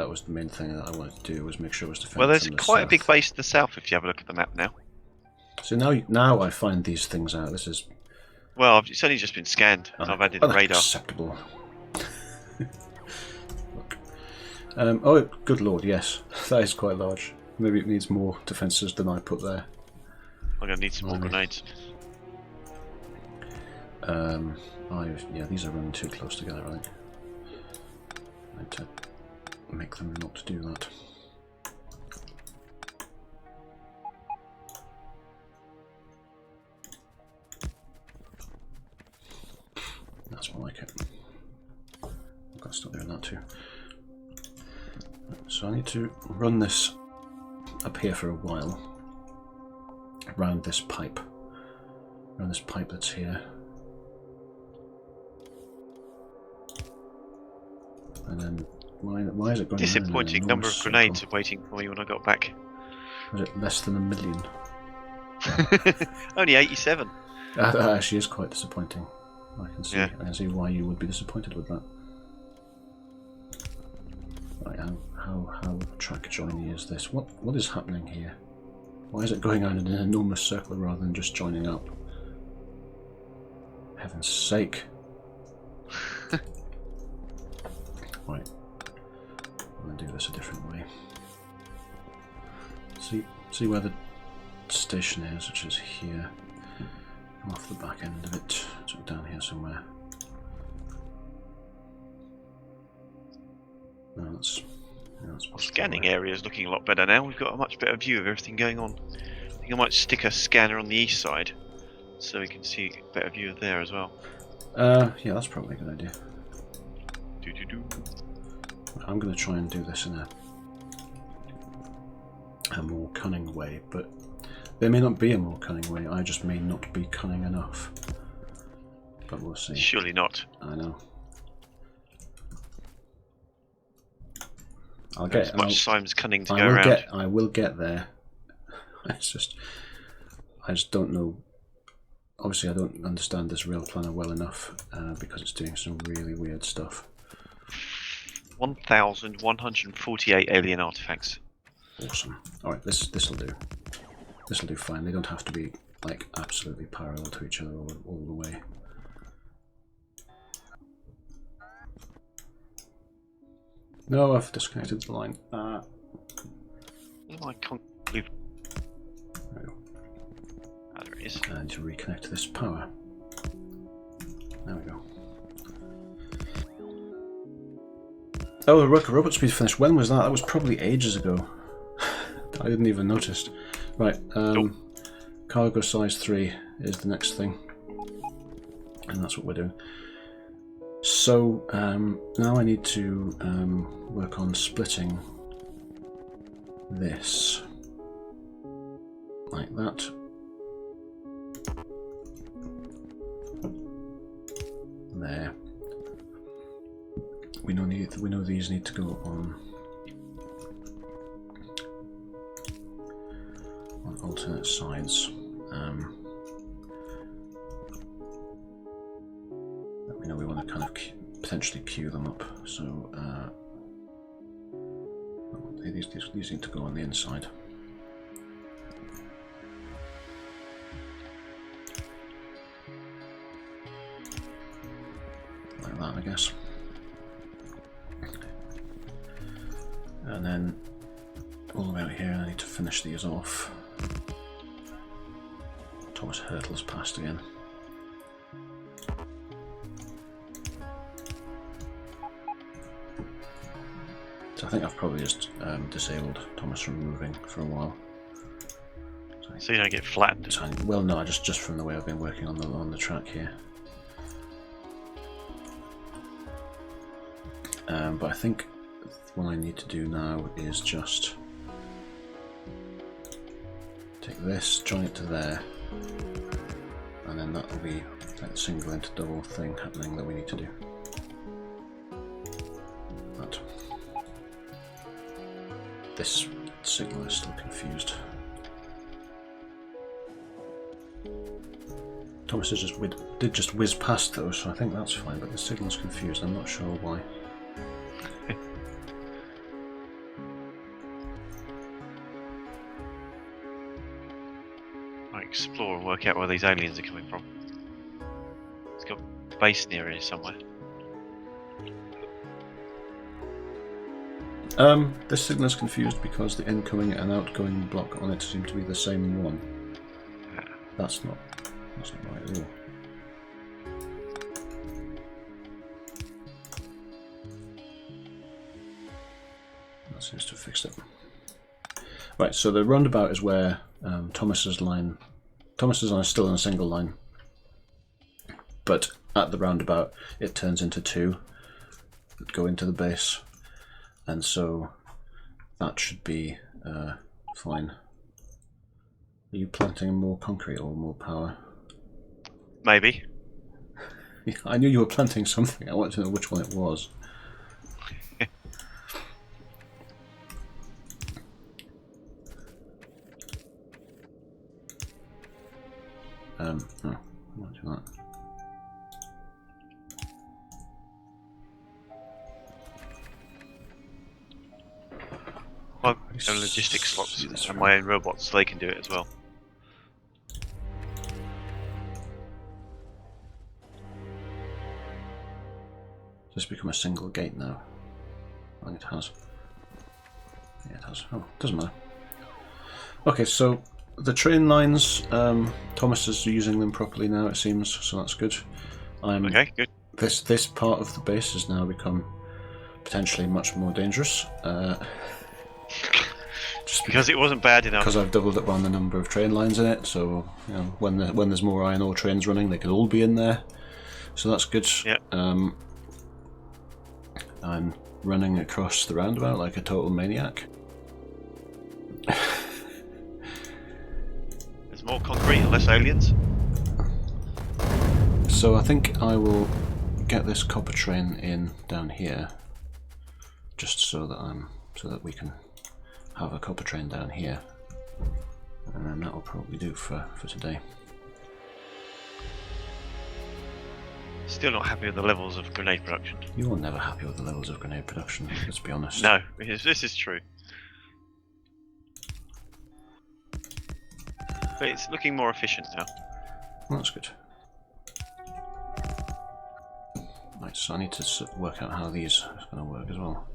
[SPEAKER 1] That was the main thing that I wanted to do, was make sure it was defended.
[SPEAKER 2] Well, there's
[SPEAKER 1] from the
[SPEAKER 2] quite a
[SPEAKER 1] south.
[SPEAKER 2] big base to the south if you have a look at the map now.
[SPEAKER 1] So now I find these things out. This is...
[SPEAKER 2] Well, it's only just been scanned. I've added the radar.
[SPEAKER 1] Unacceptable. Look. Oh, good lord, yes. That is quite large. Maybe it needs more defences than I put there.
[SPEAKER 2] I'm going to need some more grenades.
[SPEAKER 1] Yeah, these are running too close together, I think. I need to make them not do that. That's more like it. I've got to stop doing that too. So I need to run this up here for a while, around this pipe. Around this pipe that's here. And then, why is it going
[SPEAKER 2] Disappointing number of grenades waiting for me when I got back.
[SPEAKER 1] Was it less than 1 million?
[SPEAKER 2] Only 87.
[SPEAKER 1] That actually is quite disappointing. I can see.
[SPEAKER 2] Yeah.
[SPEAKER 1] I can see why you would be disappointed with that. Right, how track joiny is this? What is happening here? Why is it going on in an enormous circle rather than just joining up? Heaven's sake! Right, I'm gonna do this a different way. See where the station is, which is here. Come off the back end of it, so down here somewhere. No, that's
[SPEAKER 2] Scanning area is looking a lot better now. We've got a much better view of everything going on. I think I might stick a scanner on the east side so we can see a better view of there as well.
[SPEAKER 1] Yeah, that's probably a good idea. I'm going to try and do this in a more cunning way, but there may not be a more cunning way. I just may not be cunning enough. But we'll see.
[SPEAKER 2] Surely not.
[SPEAKER 1] I know. I'll get
[SPEAKER 2] as much Simon's cunning to go around.
[SPEAKER 1] I will get there. I just don't know. Obviously, I don't understand this rail planner well enough because it's doing some really weird stuff.
[SPEAKER 2] 1,148 alien artifacts.
[SPEAKER 1] Awesome. All right, this will do. This will do fine. They don't have to be like absolutely parallel to each other all the way. No, I've disconnected the line.
[SPEAKER 2] I can't believe.
[SPEAKER 1] There we go.
[SPEAKER 2] Ah, there it is.
[SPEAKER 1] I need to reconnect this power. There we go. Oh, the worker robot speed finished. When was that? That was probably ages ago. I didn't even notice. Right,
[SPEAKER 2] Nope.
[SPEAKER 1] Cargo size 3 is the next thing. And that's what we're doing. So, now I need to work on splitting this. Like that. There. We know these need to go on alternate sides. We know we want to kind of potentially queue them up. So these need to go on the inside. Like that, I guess. And then all the way out here, I need to finish these off. Thomas hurtles past again. So I think I've probably just disabled Thomas from moving for a while.
[SPEAKER 2] So you don't get flattened.
[SPEAKER 1] Well, no, just from the way I've been working on the track here. But I think what I need to do now is just take this, join it to there, and then that will be that single into double thing happening that we need to do. But this signal is still confused. Thomas did just whiz past those, so I think that's fine, but the signal's confused. I'm not sure why.
[SPEAKER 2] work out where these aliens are coming from. It's got a base near here somewhere.
[SPEAKER 1] This signal is confused because the incoming and outgoing block on it seem to be the same one. That's not right at all. That seems to have fixed it. Right, so the roundabout is where Thomas's line is still in a single line, but at the roundabout it turns into two that go into the base, and so that should be fine. Are you planting more concrete or more power?
[SPEAKER 2] Maybe.
[SPEAKER 1] I knew you were planting something. I wanted to know which one it was. No, I won't do that.
[SPEAKER 2] Well, and logistics slots and my own robots, so they can do it as well.
[SPEAKER 1] Does this become a single gate now? I think it has. Yeah, it has. Oh, doesn't matter. Okay, so the train lines, Thomas is using them properly now, it seems, so that's good.
[SPEAKER 2] Okay, good.
[SPEAKER 1] This part of the base has now become potentially much more dangerous. Just
[SPEAKER 2] because it wasn't bad enough.
[SPEAKER 1] Because I've doubled up on the number of train lines in it, so you know, when there's more iron ore trains running, they could all be in there. So that's good.
[SPEAKER 2] Yeah.
[SPEAKER 1] I'm running across the roundabout like a total maniac.
[SPEAKER 2] There's more concrete and less aliens.
[SPEAKER 1] So I think I will get this copper train in down here, just so that we can have a copper train down here, and then that will probably do for today.
[SPEAKER 2] Still not happy with the levels of grenade production.
[SPEAKER 1] You're never happy with the levels of grenade production, let's be honest.
[SPEAKER 2] No, this is true. But it's looking more efficient now.
[SPEAKER 1] Well, that's good. Right, so I need to work out how these are going to work as well.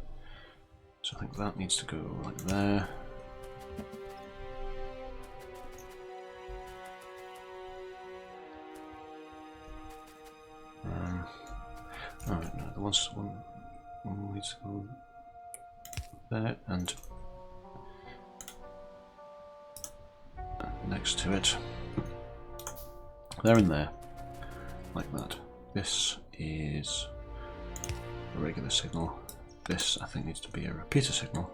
[SPEAKER 1] So I think that needs to go like there. Oh no, the one needs to go there and next to it. There and there, like that. This is a regular signal. This, I think, needs to be a repeater signal.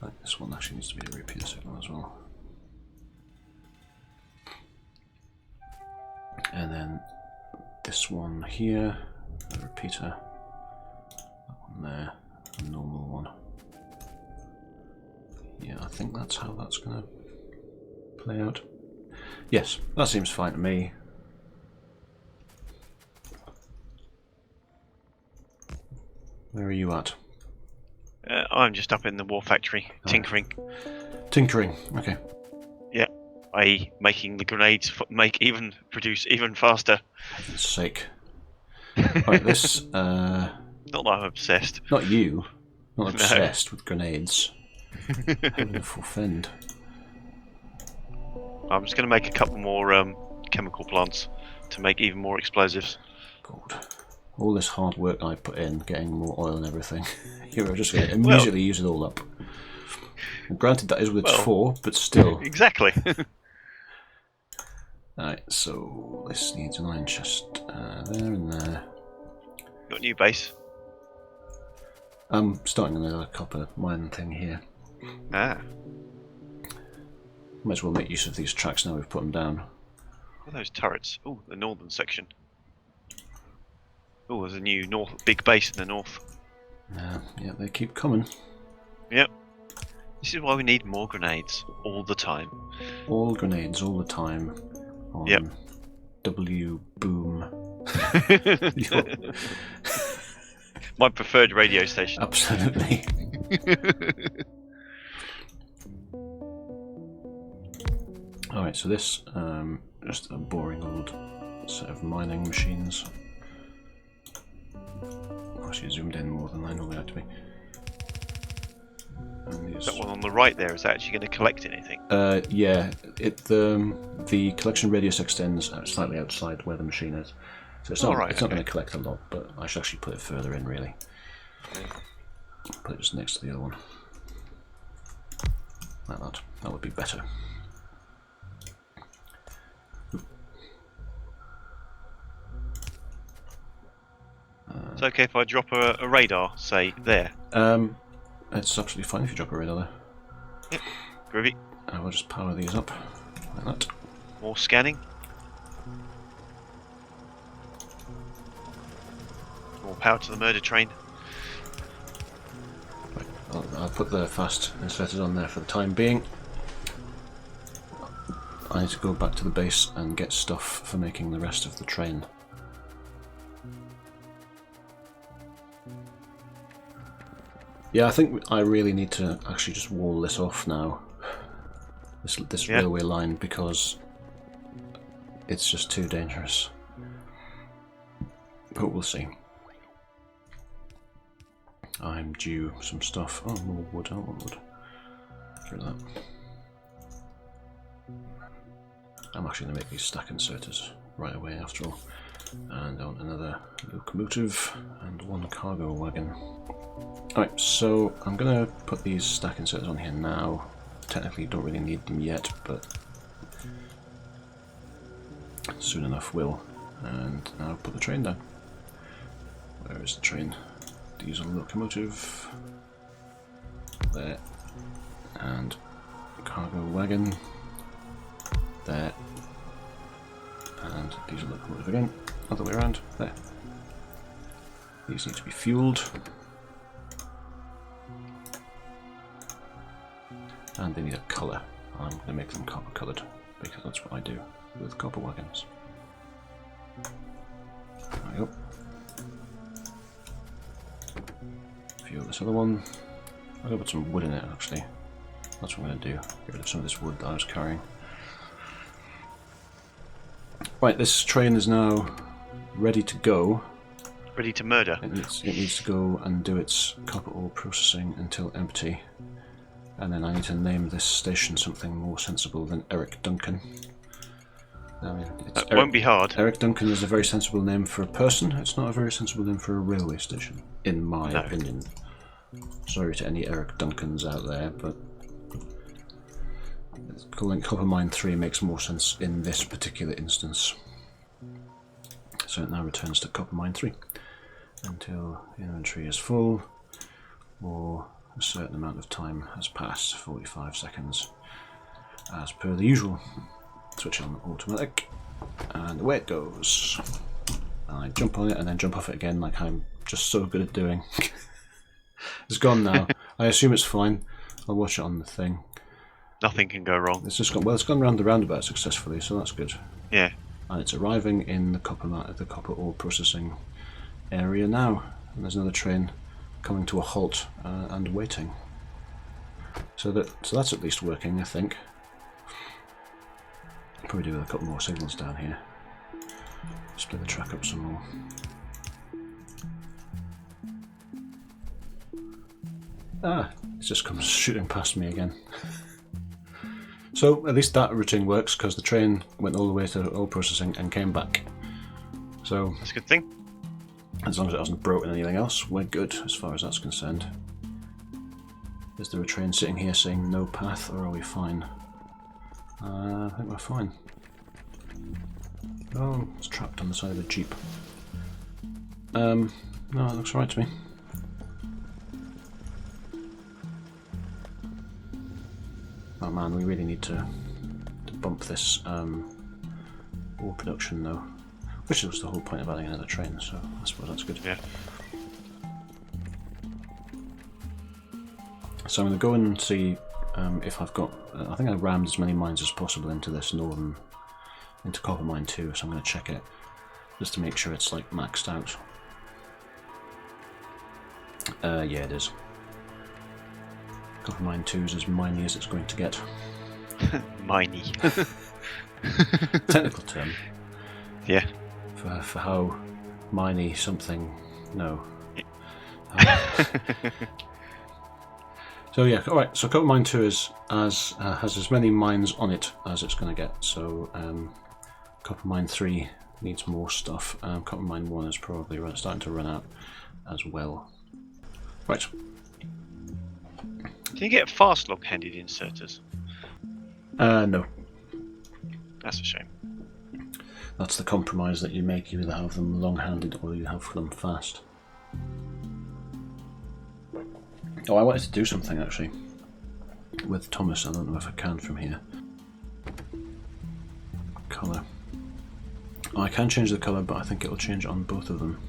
[SPEAKER 1] Like this one actually needs to be a repeater signal as well. And then this one here, a repeater. That one there, a normal one. Yeah, I think that's how that's going to play out. Yes, that seems fine to me. Where are you at?
[SPEAKER 2] I'm just up in the war factory, tinkering.
[SPEAKER 1] Tinkering, okay.
[SPEAKER 2] Yeah, i.e. making the grenades produce even faster.
[SPEAKER 1] For heaven's sake. Right, this...
[SPEAKER 2] Not that I'm obsessed.
[SPEAKER 1] Not you. Not obsessed with grenades. Heaven forfend.
[SPEAKER 2] I'm just going to make a couple more chemical plants to make even more explosives.
[SPEAKER 1] God. All this hard work I put in, getting more oil and everything, you're just going to immediately use it all up. And granted, that is with its 4, but still.
[SPEAKER 2] Exactly.
[SPEAKER 1] Alright, so this needs an iron chest there and there.
[SPEAKER 2] Got a new base.
[SPEAKER 1] I'm starting another copper mine thing here.
[SPEAKER 2] Ah.
[SPEAKER 1] Might as well make use of these tracks now we've put them down.
[SPEAKER 2] What are those turrets? Oh, the northern section. Oh, there's a new big base in the north.
[SPEAKER 1] Yeah, they keep coming.
[SPEAKER 2] Yep. This is why we need more grenades all the time.
[SPEAKER 1] All grenades all the time. On
[SPEAKER 2] yep.
[SPEAKER 1] W boom.
[SPEAKER 2] My preferred radio station.
[SPEAKER 1] Absolutely. Alright, so this just a boring old set of mining machines. Actually zoomed in more than I normally like to be. And these...
[SPEAKER 2] That one on the right there, is that actually going to collect anything?
[SPEAKER 1] Yeah, the collection radius extends slightly outside where the machine is. So it's not, not going to collect a lot, but I should actually put it further in, really.
[SPEAKER 2] Okay.
[SPEAKER 1] Put it just next to the other one. Like that. That would be better.
[SPEAKER 2] It's okay if I drop a radar, say, there?
[SPEAKER 1] It's absolutely fine if you drop a radar there.
[SPEAKER 2] Yep. Groovy.
[SPEAKER 1] I will just power these up, like that.
[SPEAKER 2] More scanning. More power to the murder train.
[SPEAKER 1] Right, I'll put the fast inserters on there for the time being. I need to go back to the base and get stuff for making the rest of the train. Yeah, I think I really need to actually just wall this off now. This railway line, because it's just too dangerous. But we'll see. I'm due some stuff. Oh, more wood. I don't want wood. Get rid of that. I'm actually going to make these stack inserters right away after all. And I want another locomotive and one cargo wagon. Alright, so I'm going to put these stack inserters on here now. Technically don't really need them yet, but soon enough will. And now put the train down. Where is the train? Diesel locomotive. There. And cargo wagon. There. And diesel locomotive again. Other way around. There. These need to be fueled. And they need a colour. I'm going to make them copper coloured, because that's what I do with copper wagons. There we go. Fuel this other one. I'm going to put some wood in it, actually. That's what I'm going to do. Get rid of some of this wood that I was carrying. Right, this train is now ready to go.
[SPEAKER 2] Ready to murder.
[SPEAKER 1] It needs to go and do its copper ore processing until empty. And then I need to name this station something more sensible than Eric Duncan. I mean,
[SPEAKER 2] won't be hard.
[SPEAKER 1] Eric Duncan is a very sensible name for a person. It's not a very sensible name for a railway station, in my opinion. Sorry to any Eric Duncans out there, but calling Copper Mine 3 makes more sense in this particular instance. So it now returns to Copper Mine 3 until the inventory is full, or a certain amount of time has passed, 45 seconds, as per the usual. Switch on automatic, and away it goes. And I jump on it and then jump off it again, like I'm just so good at doing. It's gone now. I assume it's fine. I'll watch it on the thing.
[SPEAKER 2] Nothing can go wrong.
[SPEAKER 1] It's just gone. Well, it's gone round the roundabout successfully, so that's good.
[SPEAKER 2] Yeah.
[SPEAKER 1] And it's arriving in the copper ore processing area now. And there's another train coming to a halt and waiting. So that's at least working, I think. Probably do with a couple more signals down here. Split the track up some more. Ah, it just comes shooting past me again. So at least that routine works, because the train went all the way to ore processing and came back. So
[SPEAKER 2] that's a good thing.
[SPEAKER 1] As long as it hasn't broken anything else, we're good as far as that's concerned. Is there a train sitting here saying no path, or are we fine? I think we're fine. Oh, it's trapped on the side of the jeep. No, it looks right to me. Oh man, we really need to bump this ore production though. Which was the whole point of adding another train, so I suppose that's good.
[SPEAKER 2] Yeah.
[SPEAKER 1] So I'm going to go and see if I've got... I think I rammed as many mines as possible into this into Copper Mine 2, so I'm going to check it just to make sure it's like maxed out. Yeah, it is. Copper Mine 2 is as miney as it's going to get.
[SPEAKER 2] Miney.
[SPEAKER 1] Technical term.
[SPEAKER 2] Yeah.
[SPEAKER 1] For how miney something. No. So yeah, all right. So Copper Mine 2 has as many mines on it as it's going to get. So Copper Mine 3 needs more stuff. Copper Mine 1 is probably starting to run out as well. Right.
[SPEAKER 2] Can you get fast long-handed inserters?
[SPEAKER 1] No.
[SPEAKER 2] That's a shame.
[SPEAKER 1] That's the compromise that you make. You either have them long-handed or you have them fast. Oh, I wanted to do something actually with Thomas. I don't know if I can from here. Colour. Oh, I can change the colour, but I think it'll change on both of them.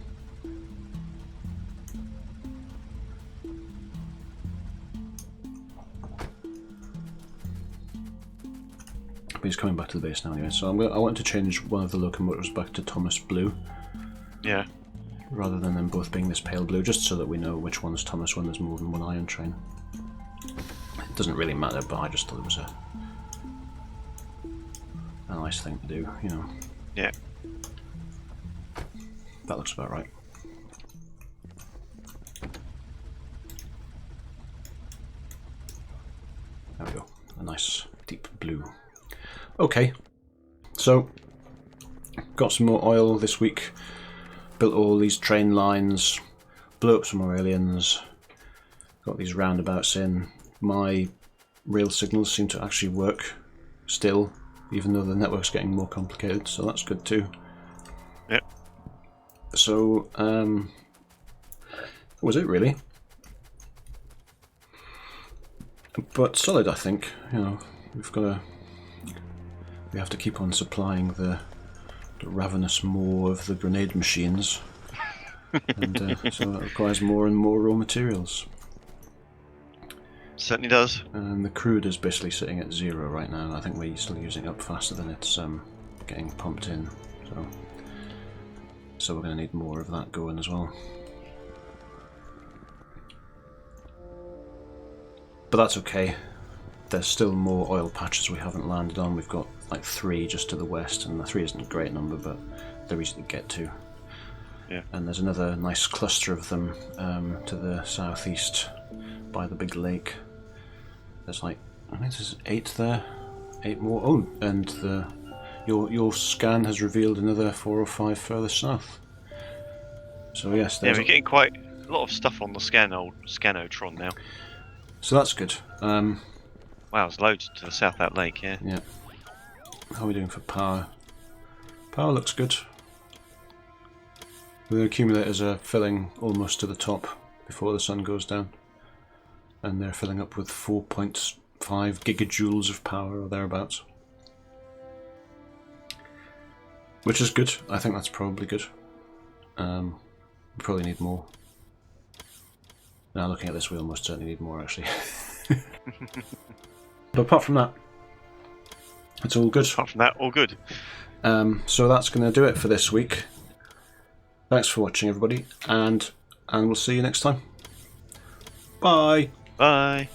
[SPEAKER 1] But he's coming back to the base now anyway. So I want to change one of the locomotives back to Thomas Blue.
[SPEAKER 2] Yeah.
[SPEAKER 1] Rather than them both being this pale blue, just so that we know which one's Thomas when there's more than one iron train. It doesn't really matter, but I just thought it was a nice thing to do, you know.
[SPEAKER 2] Yeah.
[SPEAKER 1] That looks about right. There we go. A nice deep blue. Okay. So, got some more oil this week. Built all these train lines, blew up some more aliens, got these roundabouts in. My rail signals seem to actually work still, even though the network's getting more complicated, so that's good too.
[SPEAKER 2] Yep.
[SPEAKER 1] So, that was it really. But solid, I think. You know, we have to keep on supplying the ravenous maw of the grenade machines, and so that requires more and more raw materials.
[SPEAKER 2] Certainly does.
[SPEAKER 1] And the crude is basically sitting at 0 right now. I think we're still using up faster than it's getting pumped in, so we're going to need more of that going as well. But that's okay. There's still more oil patches we haven't landed on. We've got like 3 just to the west, and the 3 isn't a great number, but they're easy to get to.
[SPEAKER 2] Yeah.
[SPEAKER 1] And there's another nice cluster of them to the southeast by the big lake. There's like, I think there's 8 there, 8 more. Oh, and your scan has revealed another 4 or 5 further south. So yes,
[SPEAKER 2] yeah, we're getting quite a lot of stuff on the Scanotron now.
[SPEAKER 1] So that's good.
[SPEAKER 2] Wow, there's loads to the south of that lake, yeah.
[SPEAKER 1] Yeah. How are we doing for power? Power looks good. The accumulators are filling almost to the top before the sun goes down. And they're filling up with 4.5 gigajoules of power or thereabouts. Which is good. I think that's probably good. We probably need more. Now looking at this, we almost certainly need more actually. But apart from that, it's all good.
[SPEAKER 2] Apart from that, all good.
[SPEAKER 1] So that's going to do it for this week. Thanks for watching, everybody, and we'll see you next time. Bye.
[SPEAKER 2] Bye.